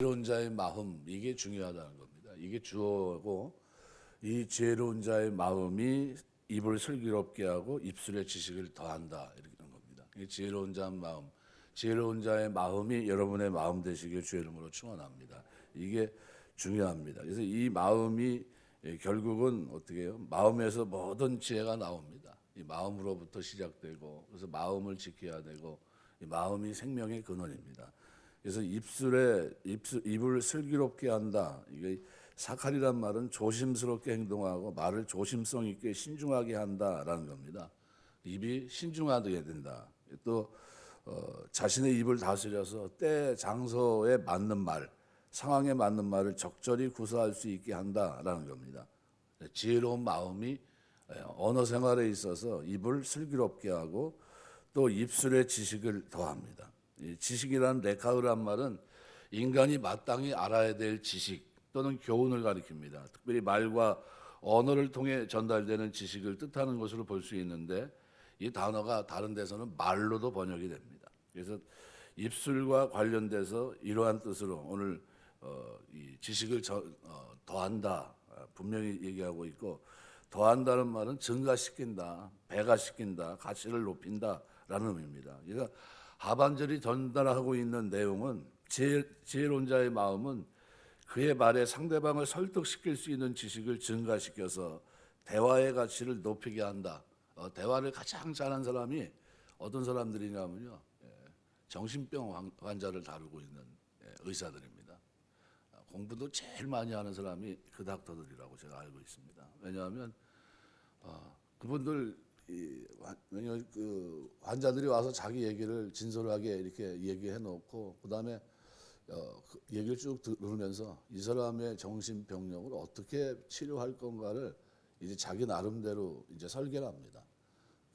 지혜로운 자의 마음, 이게 중요하다는 겁니다. 이게 주어고, 이 지혜로운 자의 마음이 입을 슬기롭게 하고 입술의 지식을 더한다, 이렇게 하는 겁니다. 이 지혜로운 자의 마음, 지혜로운 자의 마음이 여러분의 마음 되시길 주의 이름으로 축원합니다. 이게 중요합니다. 그래서 이 마음이 결국은 어떻게 해요? 마음에서 모든 지혜가 나옵니다. 이 마음으로부터 시작되고, 그래서 마음을 지켜야 되고, 이 마음이 생명의 근원입니다. 그래서 입을 슬기롭게 한다. 이게 사칼이란 말은 조심스럽게 행동하고 말을 조심성 있게 신중하게 한다라는 겁니다. 입이 신중하게 된다. 또 자신의 입을 다스려서 때 장소에 맞는 말, 상황에 맞는 말을 적절히 구사할 수 있게 한다라는 겁니다. 지혜로운 마음이 언어 생활에 있어서 입을 슬기롭게 하고 또 입술의 지식을 더합니다. 이 지식이란 레카우란 말은 인간이 마땅히 알아야 될 지식 또는 교훈을 가리킵니다. 특별히 말과 언어를 통해 전달되는 지식을 뜻하는 것으로 볼 수 있는데, 이 단어가 다른 데서는 말로도 번역이 됩니다. 그래서 입술과 관련돼서 이러한 뜻으로 오늘 이 지식을 더한다 분명히 얘기하고 있고, 더한다는 말은 증가시킨다, 배가시킨다, 가치를 높인다라는 의미입니다. 그러니까 하반절이 전달하고 있는 내용은 지혜로운 자의 마음은 그의 말에 상대방을 설득시킬 수 있는 지식을 증가시켜서 대화의 가치를 높이게 한다. 대화를 가장 잘하는 사람이 어떤 사람들이냐면요, 정신병 환자를 다루고 있는 의사들입니다. 공부도 제일 많이 하는 사람이 그 닥터들이라고 제가 알고 있습니다. 왜냐하면 그분들 왜냐하면 그 환자들이 와서 자기 얘기를 진솔하게 이렇게 얘기해 놓고 그다음에 그 얘기를 쭉 들으면서 이 사람의 정신병력을 어떻게 치료할 건가를 이제 자기 나름대로 이제 설계를 합니다.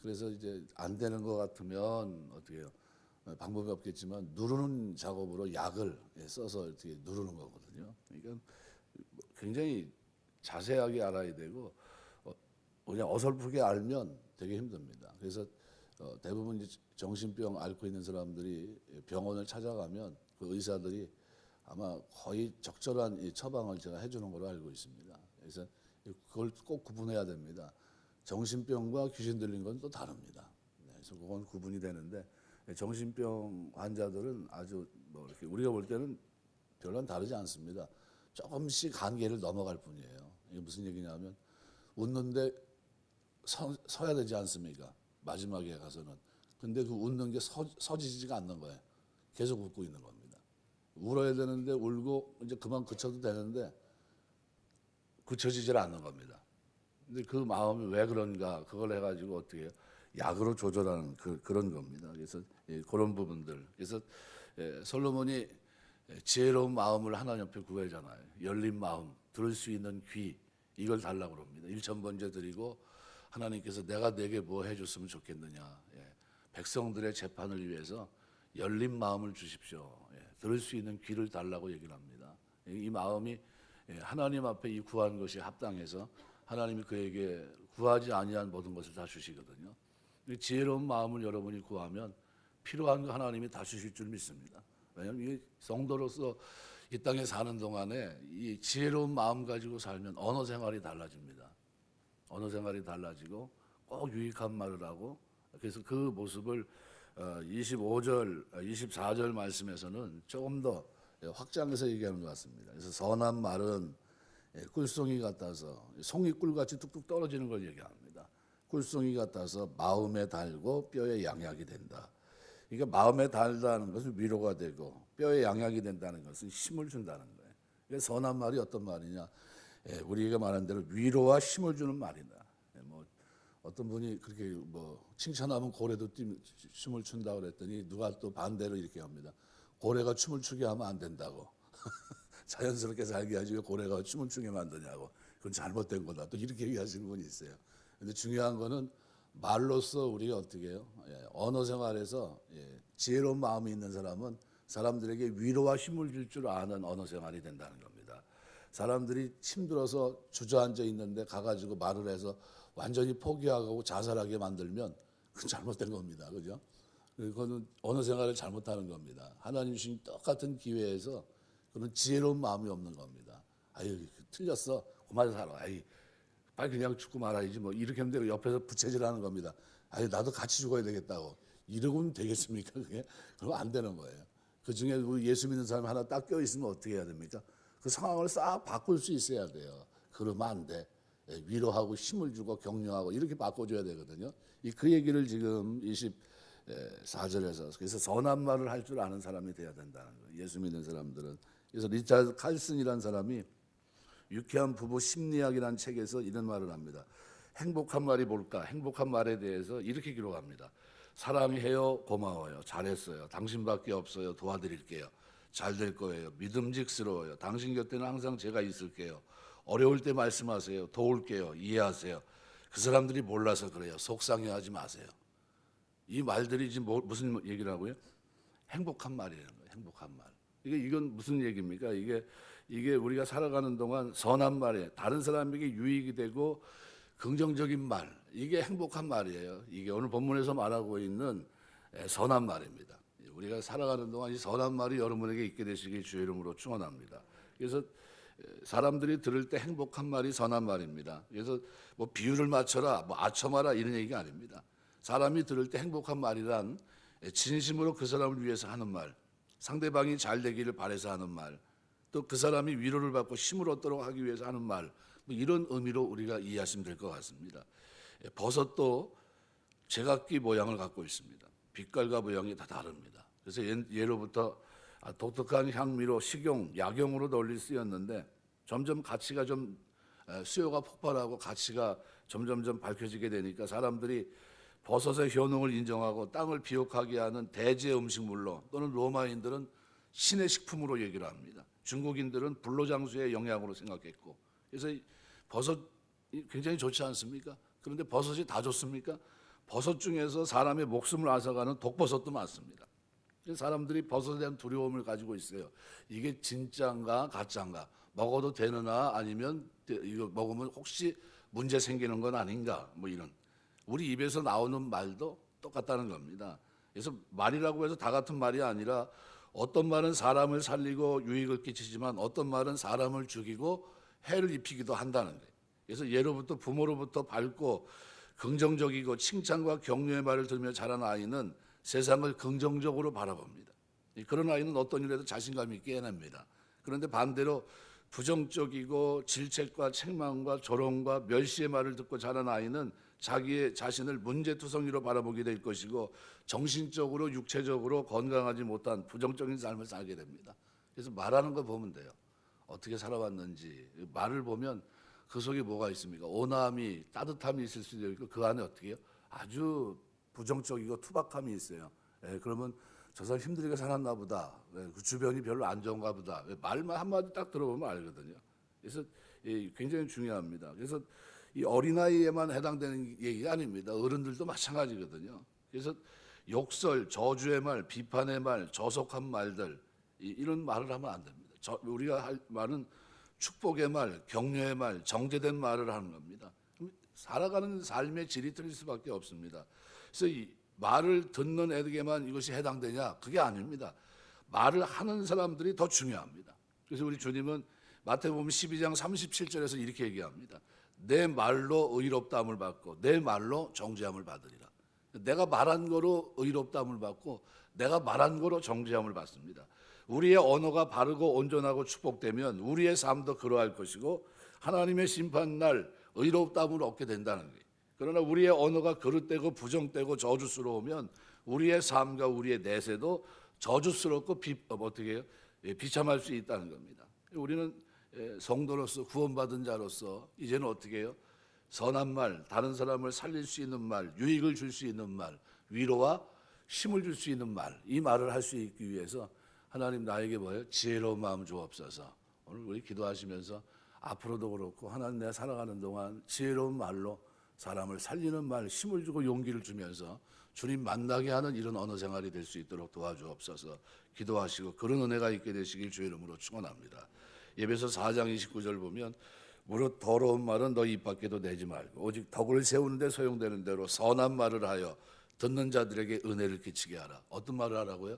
그래서 이제 안 되는 것 같으면 어떻게 해요? 방법이 없겠지만 누르는 작업으로 약을 써서 이렇게 누르는 거거든요. 그러니까 굉장히 자세하게 알아야 되고 그냥 어설프게 알면 되게 힘듭니다. 그래서 대부분 이제 정신병 앓고 있는 사람들이 병원을 찾아가면 그 의사들이 아마 거의 적절한 이 처방을 제가 해주는 걸로 알고 있습니다. 그래서 그걸 꼭 구분해야 됩니다. 정신병과 귀신 들린 건 또 다릅니다. 그래서 그건 구분이 되는데, 정신병 환자들은 아주 뭐 이렇게 우리가 볼 때는 별로 다르지 않습니다. 조금씩 한계를 넘어갈 뿐이에요. 이게 무슨 얘기냐면 웃는데 서야 되지 않습니까? 마지막에 가서는. 근데 그 웃는 게 서지지가 않는 거예요. 계속 웃고 있는 겁니다. 울어야 되는데 울고 이제 그만 그쳐도 되는데 그쳐지질 않는 겁니다. 근데 그 마음이 왜 그런가, 그걸 해가지고 어떻게 해요? 약으로 조절하는 그런 겁니다. 그래서 그런 부분들. 그래서 솔로몬이 지혜로운 마음을 하나님 앞에 구하잖아요. 열린 마음, 들을 수 있는 귀, 이걸 달라고 합니다. 일천번제 드리고 하나님께서 내가 내게 뭐 해줬으면 좋겠느냐. 백성들의 재판을 위해서 열린 마음을 주십시오. 들을 수 있는 귀를 달라고 얘기를 합니다. 이 마음이 하나님 앞에 이 구한 것이 합당해서 하나님이 그에게 구하지 아니한 모든 것을 다 주시거든요. 지혜로운 마음을 여러분이 구하면 필요한 거 하나님이 다 주실 줄 믿습니다. 왜냐하면 이 성도로서 이 땅에 사는 동안에 이 지혜로운 마음 가지고 살면 언어 생활이 달라집니다. 언어 생활이 달라지고 꼭 유익한 말을 하고, 그래서 그 모습을 25절, 24절 말씀에서는 조금 더 확장해서 얘기하는 것 같습니다. 그래서 선한 말은 꿀송이 같아서 송이꿀같이 뚝뚝 떨어지는 걸 얘기합니다. 꿀송이 같아서 마음에 달고 뼈에 양약이 된다. 그러니까 마음에 달다는 것은 위로가 되고 뼈에 양약이 된다는 것은 힘을 준다는 거예요. 그래서 선한 말이 어떤 말이냐? 우리가 말한 대로 위로와 힘을 주는 말이다. 뭐 어떤 분이 그렇게 뭐 칭찬하면 고래도 춤을 춘다고 그랬더니 누가 또 반대로 이렇게 합니다. 고래가 춤을 추게 하면 안 된다고. 자연스럽게 살게 하지 왜 고래가 춤을 추게 만드냐고. 그건 잘못된 거다. 또 이렇게 얘기하시는 분이 있어요. 근데 중요한 거는 말로써 우리가 어떻게 해요? 언어 생활에서 지혜로운 마음이 있는 사람은 사람들에게 위로와 힘을 줄 줄 아는 언어 생활이 된다는 겁니다. 사람들이 힘들어서 주저앉아 있는데 가가지고 말을 해서 완전히 포기하고 자살하게 만들면 그건 잘못된 겁니다. 그죠? 그거는 언어 생활을 잘못하는 겁니다. 하나님 주신 똑같은 기회에서 그런 지혜로운 마음이 없는 겁니다. 아유, 틀렸어. 그만 살아. 아이, 빨리 그냥 죽고 말아야지. 뭐 이렇게 하면 옆에서 부채질하는 겁니다. 아유, 나도 같이 죽어야 되겠다고. 이러고는 되겠습니까? 그게? 그러면 안 되는 거예요. 그 중에 우리 예수 믿는 사람이 하나 딱 껴있으면 어떻게 해야 됩니까? 그 상황을 싹 바꿀 수 있어야 돼요. 그러면 안 돼. 위로하고 힘을 주고 격려하고 이렇게 바꿔줘야 되거든요. 그 얘기를 지금 24절에서 그래서 선한 말을 할 줄 아는 사람이 돼야 된다는 거예요. 예수 믿는 사람들은. 그래서 리차드 칼슨이라는 사람이 유쾌한 부부 심리학이라는 책에서 이런 말을 합니다. 행복한 말이 뭘까? 행복한 말에 대해서 이렇게 기록합니다. 사랑해요, 고마워요, 잘했어요, 당신밖에 없어요, 도와드릴게요, 잘 될 거예요, 믿음직스러워요, 당신 곁에는 항상 제가 있을게요, 어려울 때 말씀하세요, 도울게요, 이해하세요. 그 사람들이 몰라서 그래요. 속상해하지 마세요. 이 말들이 지금 무슨 얘기를 하고요? 행복한 말이라는 거예요. 행복한 말. 이건 무슨 얘기입니까? 이게 우리가 살아가는 동안 선한 말에 다른 사람에게 유익이 되고 긍정적인 말, 이게 행복한 말이에요. 이게 오늘 본문에서 말하고 있는 선한 말입니다. 우리가 살아가는 동안 이 선한 말이 여러분에게 있게 되시길 주의 이름으로 축원합니다. 그래서 사람들이 들을 때 행복한 말이 선한 말입니다. 그래서 뭐 비유를 맞춰라, 뭐 아첨하라 이런 얘기가 아닙니다. 사람이 들을 때 행복한 말이란 진심으로 그 사람을 위해서 하는 말, 상대방이 잘 되기를 바라서 하는 말, 또 그 사람이 위로를 받고 힘을 얻도록 하기 위해서 하는 말, 뭐 이런 의미로 우리가 이해하시면 될 것 같습니다. 버섯도 제각기 모양을 갖고 있습니다. 빛깔과 모양이 다 다릅니다. 그래서 예로부터 독특한 향미로 식용, 약용으로 널리 쓰였는데 점점 가치가 좀 수요가 폭발하고 가치가 점점점 밝혀지게 되니까 사람들이 버섯의 효능을 인정하고 땅을 비옥하게 하는 대제 음식물로, 또는 로마인들은 신의 식품으로 얘기를 합니다. 중국인들은 불로장수의 영양으로 생각했고, 그래서 버섯이 굉장히 좋지 않습니까? 그런데 버섯이 다 좋습니까? 버섯 중에서 사람의 목숨을 앗아가는 독버섯도 많습니다. 사람들이 버섯에 대한 두려움을 가지고 있어요. 이게 진짜인가 가짜인가, 먹어도 되느냐, 아니면 이거 먹으면 혹시 문제 생기는 건 아닌가, 뭐 이런. 우리 입에서 나오는 말도 똑같다는 겁니다. 그래서 말이라고 해서 다 같은 말이 아니라 어떤 말은 사람을 살리고 유익을 끼치지만 어떤 말은 사람을 죽이고 해를 입히기도 한다는 거예요. 그래서 예로부터 부모로부터 밝고 긍정적이고 칭찬과 격려의 말을 들으며 자란 아이는 세상을 긍정적으로 바라봅니다. 그런 아이는 어떤 일에도 자신감 있게 해냅니다. 그런데 반대로 부정적이고 질책과 책망과 조롱과 멸시의 말을 듣고 자란 아이는 자기의 자신을 문제투성이로 바라보게 될 것이고 정신적으로 육체적으로 건강하지 못한 부정적인 삶을 살게 됩니다. 그래서 말하는 거 보면 돼요. 어떻게 살아왔는지. 말을 보면 그 속에 뭐가 있습니까? 온화함이, 따뜻함이 있을 수도 있고 그 안에 어떻게 해요? 아주 부정적이고 투박함이 있어요. 그러면 저 사람 힘들게 살았나 보다. 그 주변이 별로 안 좋은가 보다. 말만 한마디 딱 들어보면 알거든요. 그래서 굉장히 중요합니다. 그래서 이 어린아이에만 해당되는 얘기가 아닙니다. 어른들도 마찬가지거든요. 그래서 욕설, 저주의 말, 비판의 말, 저속한 말들, 이런 말을 하면 안 됩니다. 우리가 할 말은 축복의 말, 격려의 말, 정제된 말을 하는 겁니다. 살아가는 삶의 질이 틀릴 수밖에 없습니다. 그래서 이 말을 듣는 애에게만 이것이 해당되냐? 그게 아닙니다. 말을 하는 사람들이 더 중요합니다. 그래서 우리 주님은 마태복음 12장 37절에서 이렇게 얘기합니다. 내 말로 의롭다함을 받고 내 말로 정죄함을 받으리라. 내가 말한 거로 의롭다함을 받고 내가 말한 거로 정죄함을 받습니다. 우리의 언어가 바르고 온전하고 축복되면 우리의 삶도 그러할 것이고 하나님의 심판날 의롭다함을 얻게 된다는 거예요. 그러나 우리의 언어가 그릇되고 부정되고 저주스러우면 우리의 삶과 우리의 내세도 저주스럽고 어떻게 해요? 비참할 수 있다는 겁니다. 우리는 성도로서 구원받은 자로서 이제는 어떻게 해요? 선한 말, 다른 사람을 살릴 수 있는 말, 유익을 줄 수 있는 말, 위로와 힘을 줄 수 있는 말, 이 말을 할 수 있기 위해서 하나님 나에게 뭐예요? 지혜로운 마음 주옵소서. 오늘 우리 기도하시면서 앞으로도 그렇고 하나님 내가 살아가는 동안 지혜로운 말로 사람을 살리는 말, 힘을 주고 용기를 주면서 주님 만나게 하는 이런 언어 생활이 될 수 있도록 도와주옵소서. 기도하시고 그런 은혜가 있게 되시길 주의 이름으로 축원합니다. 예배서 4장 29절 보면 무릇 더러운 말은 너 입 밖에도 내지 말고 오직 덕을 세우는데 소용되는 대로 선한 말을 하여 듣는 자들에게 은혜를 끼치게 하라. 어떤 말을 하라고요?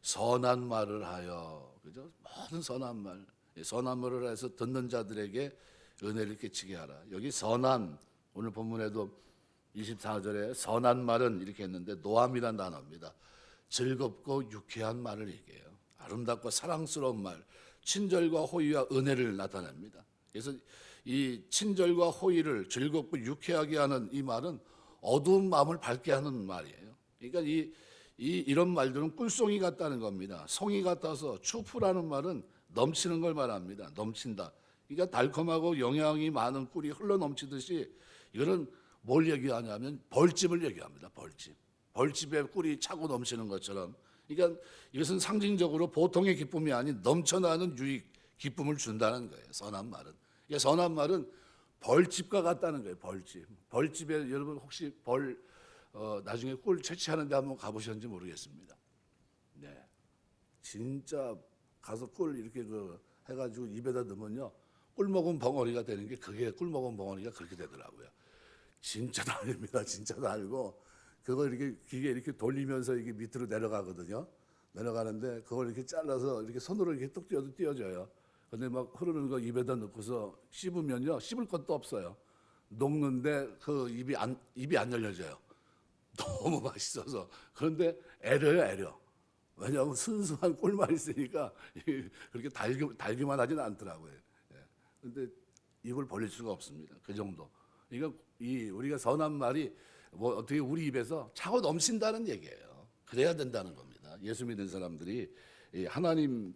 선한 말을 하여, 그죠? 모든 선한 말, 선한 말을 해서 듣는 자들에게 은혜를 끼치게 하라. 여기 선한, 오늘 본문에도 24절에 선한 말은 이렇게 했는데 노함이란 단어입니다. 즐겁고 유쾌한 말을 얘기해요. 아름답고 사랑스러운 말, 친절과 호의와 은혜를 나타냅니다. 그래서 이 친절과 호의를 즐겁고 유쾌하게 하는 이 말은 어두운 마음을 밝게 하는 말이에요. 그러니까 이런 말들은 꿀송이 같다는 겁니다. 송이 같아서 추프라는 말은 넘치는 걸 말합니다. 넘친다. 그러니까 달콤하고 영양이 많은 꿀이 흘러 넘치듯이 이거는 뭘 얘기하냐면 벌집을 얘기합니다. 벌집. 벌집에 꿀이 차고 넘치는 것처럼. 그러니까 이것은 상징적으로 보통의 기쁨이 아닌 넘쳐나는 유익, 기쁨을 준다는 거예요. 선한 말은. 그러니까 선한 말은 벌집과 같다는 거예요. 벌집. 벌집에 여러분 혹시 나중에 꿀 채취하는 데 한번 가보셨는지 모르겠습니다. 네. 진짜 가서 꿀 이렇게 해가지고 입에다 넣으면요. 꿀 먹은 벙어리가 되는 게 그게 꿀 먹은 벙어리가 그렇게 되더라고요. 진짜 달립니다. 진짜 달고 그걸 이렇게 기계 이렇게 돌리면서 이게 밑으로 내려가거든요. 내려가는데 그걸 이렇게 잘라서 이렇게 손으로 이렇게 뚝 띄어도 띄어져요. 근데 막 흐르는 거 입에다 넣고서 씹으면요. 씹을 것도 없어요. 녹는데 그 입이 안 열려져요. 너무 맛있어서. 그런데 애려요, 애려. 왜냐하면 순수한 꿀만 있으니까 그렇게 달기만 하지는 않더라고요. 그런데 입을 벌릴 수가 없습니다. 그 정도. 그러니까 우리가 선한 말이 뭐 어떻게 우리 입에서 차고 넘친다는 얘기예요. 그래야 된다는 겁니다. 예수 믿는 사람들이 하나님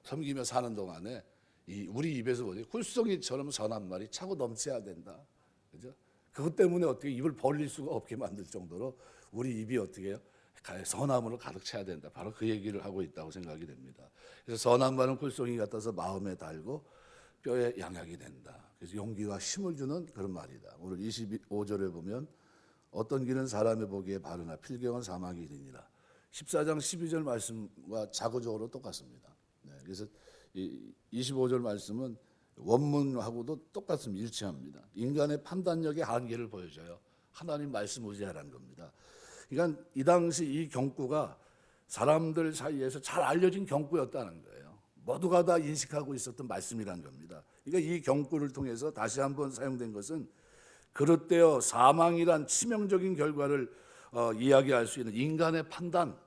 섬기며 사는 동안에 우리 입에서 뭐지? 꿀송이처럼 선한 말이 차고 넘쳐야 된다. 그죠? 그것 때문에 어떻게 입을 벌릴 수가 없게 만들 정도로 우리 입이 어떻게 해요? 선함으로 가득 차야 된다. 바로 그 얘기를 하고 있다고 생각이 됩니다. 그래서 선한 말은 꿀송이 같아서 마음에 달고 뼈에 양약이 된다. 그래서 용기와 힘을 주는 그런 말이다. 오늘 25절에 보면 어떤 길은 사람이 보기에 바르나 필경은 사망의 길이니라. 14장 12절 말씀과 자구적으로 똑같습니다. 네, 그래서 25절 말씀은 원문하고도 똑같습니다. 일치합니다. 인간의 판단력의 한계를 보여줘요. 하나님 말씀 의지하라는 겁니다. 그러니까 이 당시 이 경구가 사람들 사이에서 잘 알려진 경구였다는 거예요. 모두가 다 인식하고 있었던 말씀이라는 겁니다. 그러니까 이 경구를 통해서 다시 한번 사용된 것은 그릇되어 사망이란 치명적인 결과를 이야기할 수 있는 인간의 판단,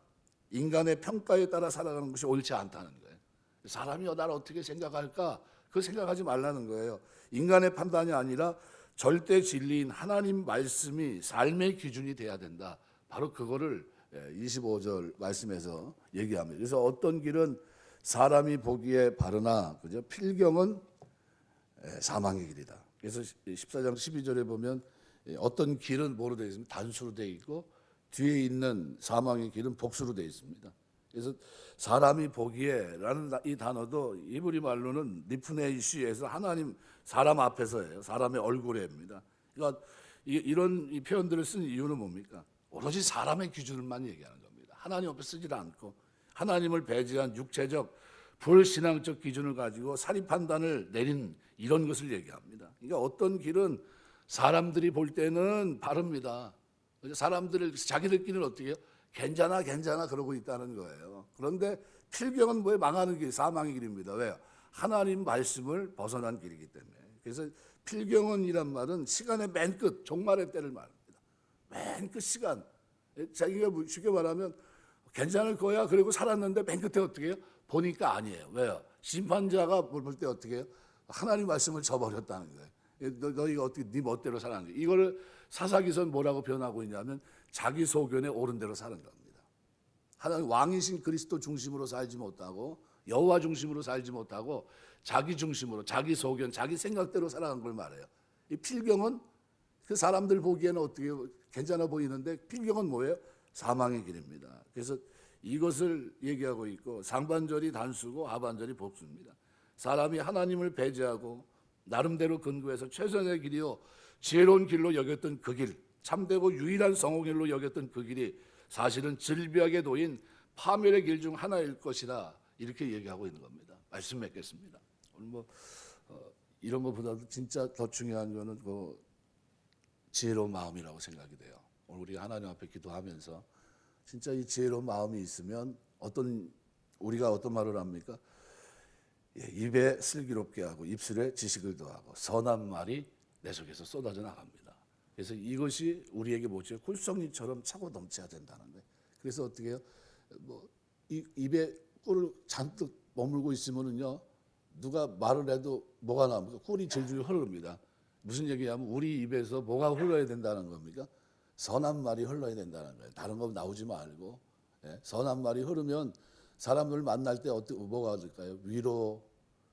인간의 평가에 따라 살아가는 것이 옳지 않다는 거예요. 사람이 나를 어떻게 생각할까? 그 생각하지 말라는 거예요. 인간의 판단이 아니라 절대 진리인 하나님 말씀이 삶의 기준이 돼야 된다. 바로 그거를 25절 말씀에서 얘기합니다. 그래서 어떤 길은 사람이 보기에 바르나 그죠? 필경은 사망의 길이다. 그래서 14장 12절에 보면 어떤 길은 뭐로 되어 있습니까? 단수로 되어 있고 뒤에 있는 사망의 길은 복수로 되어 있습니다. 그래서 사람이 보기에라는 이 단어도 이브리 말로는 니프네이시에서 하나님 사람 앞에서예요. 사람의 얼굴에입니다. 그러니까 이런 이 표현들을 쓴 이유는 뭡니까? 오로지 사람의 기준을만 얘기하는 겁니다. 하나님 앞에 쓰지 않고 하나님을 배제한 육체적 불신앙적 기준을 가지고 사리 판단을 내린 이런 것을 얘기합니다. 그러니까 어떤 길은 사람들이 볼 때는 바릅니다. 사람들을 자기들끼리는 어떻게 해요? 괜찮아 그러고 있다는 거예요. 그런데 필경은 뭐에 망하는 길, 사망의 길입니다. 왜요? 하나님 말씀을 벗어난 길이기 때문에. 그래서 필경은이란 말은 시간의 맨 끝, 종말의 때를 말합니다. 맨 끝 시간. 자기가 쉽게 말하면 괜찮을 거야. 그리고 살았는데 맨 끝에 어떻게 해요? 보니까 아니에요. 왜요? 심판자가 볼 때 어떻게 해요? 하나님 말씀을 저버렸다는 거예요. 너희가 어떻게 네 멋대로 살았는지. 이거를 사사기서는 뭐라고 표현하고 있냐면 자기 소견에 옳은 대로 사는 겁니다. 하나님 왕이신 그리스도 중심으로 살지 못하고 여호와 중심으로 살지 못하고 자기 중심으로 자기 소견, 자기 생각대로 살아간 걸 말해요. 이 필경은 그 사람들 보기에는 어떻게 괜찮아 보이는데 필경은 뭐예요? 사망의 길입니다. 그래서 이것을 얘기하고 있고 상반절이 단수고 하반절이 복수입니다. 사람이 하나님을 배제하고 나름대로 근거해서 최선의 길이요 지혜로운 길로 여겼던 그 길, 참되고 유일한 성공길로 여겼던 그 길이 사실은 질비하게 놓인 파멸의 길 중 하나일 것이다. 이렇게 얘기하고 있는 겁니다. 말씀 맺겠습니다. 오늘 이런 것보다도 진짜 더 중요한 거는 그 지혜로운 마음이라고 생각이 돼요. 오늘 우리 하나님 앞에 기도하면서 진짜 이 지혜로운 마음이 있으면 우리가 어떤 말을 합니까? 예, 입에 슬기롭게 하고 입술에 지식을 더하고 선한 말이 내 속에서 쏟아져 나갑니다. 그래서 이것이 우리에게 뭐죠? 꿀송이처럼 차고 넘쳐야 된다는 거예요. 그래서 어떻게 해요? 입에 꿀을 잔뜩 머물고 있으면은요, 누가 말을 해도 뭐가 나옵니까? 꿀이 질질 흐릅니다. 무슨 얘기냐면 우리 입에서 뭐가 흘러야 된다는 겁니까? 선한 말이 흘러야 된다는 거예요. 다른 거 나오지 말고. 예? 선한 말이 흐르면 사람들 만날 때 뭐가 될까요? 위로,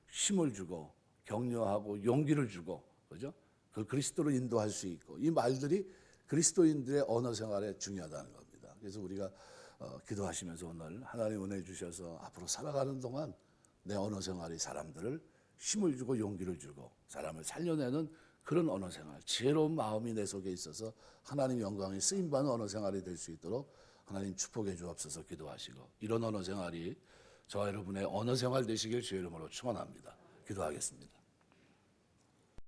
힘을 주고 격려하고 용기를 주고, 그죠? 그 그리스도로 인도할 수 있고, 이 말들이 그리스도인들의 언어 생활에 중요하다는 겁니다. 그래서 우리가 기도하시면서 오늘 하나님 은혜 주셔서 앞으로 살아가는 동안 내 언어 생활이 사람들을 힘을 주고 용기를 주고 사람을 살려내는 그런 언어 생활, 지혜로운 마음이 내 속에 있어서 하나님 영광에 쓰임받는 언어 생활이 될 수 있도록 하나님 축복해 주옵소서. 기도하시고 이런 언어 생활이 저와 여러분의 언어 생활 되시길 주의 이름으로 축원합니다. 기도하겠습니다.